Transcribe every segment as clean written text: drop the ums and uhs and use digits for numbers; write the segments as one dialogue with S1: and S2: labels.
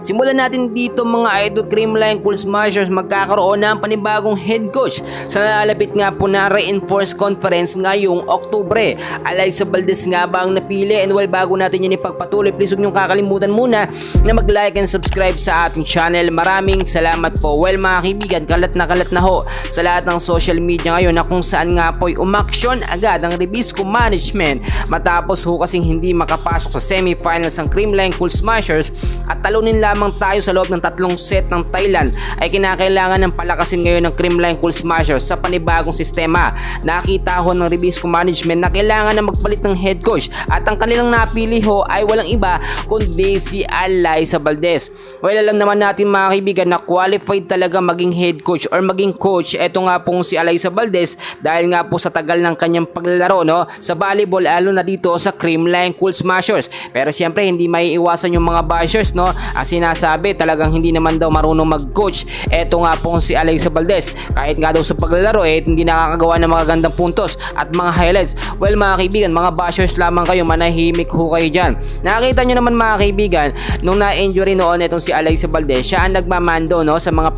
S1: Simulan natin dito mga idol, Creamline Cool Smashers magkakaroon ng panibagong head coach sa nalalapit nga po na Reinforce Conference ngayong Oktubre. Alyssa Valdez nga ba ang napili? And well, bago natin yan ipagpatuloy, please huwag niyong kakalimutan muna na mag-like and subscribe sa ating channel. Maraming salamat po. Well mga kaibigan, kalat na ho sa lahat ng social media ngayon na kung saan nga po'y umaksyon agad ang Ribisco Management matapos ho kasing hindi makapasok sa semifinals ng Creamline Cool Smashers at talunin lamang tayo sa loob ng 3 set ng Thailand, ay kinakailangan ng palakasin ngayon ng Creamline Cool Smashers sa panibagong sistema. Nakita ho ng Ribisco Management na kailangan na magpalit ng head coach at ang kanilang napili ho ay walang iba kundi si Alyssa Valdez. Well, alam naman natin mga kaibigan na qualified talaga maging head coach or maging coach eto nga pong si Alyssa Valdez dahil nga po sa tagal ng kanyang paglalaro sa volleyball, lalo na dito sa Creamline Cool Smashers. Pero siyempre hindi maiiwasan yung mga bashers sinasabi talagang hindi naman daw marunong mag-coach eto nga pong si Alyssa Valdez. Kahit nga daw sa paglalaro hindi nakakagawa ng mga gandang puntos at mga highlights. Well mga kaibigan, mga bashers lamang kayo, manahimik ho kayo dyan. Nakakita nyo naman mga kaibigan, nung na-injury noon itong si Alyssa Valdez, siya ang nagmamando sa mga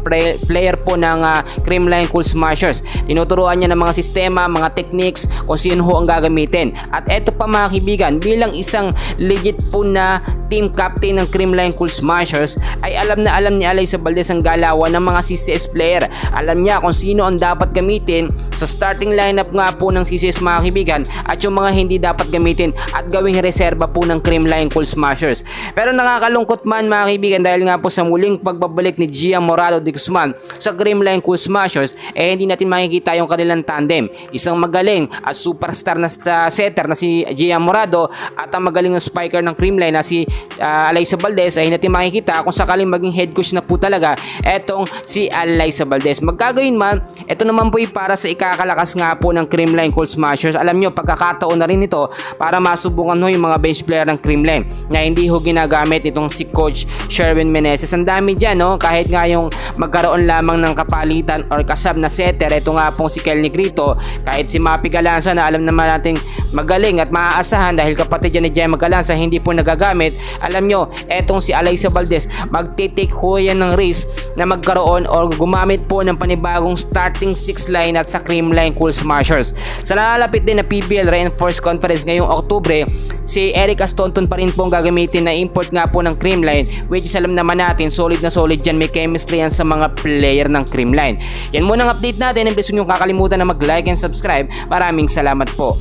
S1: player po ng Creamline Cool Smashers. Tinuturuan niya ng mga sistema, mga techniques kung sino ho ang gagamitin. At eto pa mga kaibigan, bilang isang legit po na team captain ng Creamline Cool Smashers, ay alam ni Alyssa Valdez ang galawan ng mga CCS player. Alam niya kung sino ang dapat gamitin sa starting lineup nga po ng CCS mga kaibigan at yung mga hindi dapat gamitin at gawing reserba po ng Creamline Cool Smashers. Pero nakakalungkot man mga kaibigan dahil nga po sa muling pagbabalik ni Gia Morado de Guzman sa Creamline Cool Smashers, hindi natin makikita yung kanilang tandem. Isang magaling at superstar na setter na si Gia Morado at ang magaling na spiker ng Creamline na si Alyssa Valdez, ay natin makikita kung sakaling maging head coach na po talaga etong si Alyssa Valdez. Magkagawin man, ito naman po para sa ikakalakas nga po ng Creamline Cool Smashers. Alam nyo, pagkakataon na rin ito para masubukan ho yung mga bench player ng Creamline na hindi ho ginagamit itong si Coach Sherwin Meneses. Ang dami dyan, kahit nga yung magkaroon lamang ng kapalitan or kasab na setter, ito nga pong si Kel Negrito, kahit si Mapi Galanza na alam naman natin magaling at maaasahan dahil kapatid yan ni Gemma Galanza, hindi po nagagamit. Alam nyo, etong si Alyssa Valdez, magtitake ho yan ng risk na magkaroon o gumamit po ng panibagong starting 6 line at sa Creamline Cool Smashers. Sa nalalapit din na PBL Reinforce Conference ngayong Oktubre, si Eric Astonton pa rin po ang gagamitin na import nga po ng Creamline, which is alam naman natin solid na solid dyan, may chemistry yan sa mga player ng Creamline. Yan muna ang update natin, and please huwag niyong kakalimutan na mag-like and subscribe. Maraming salamat po.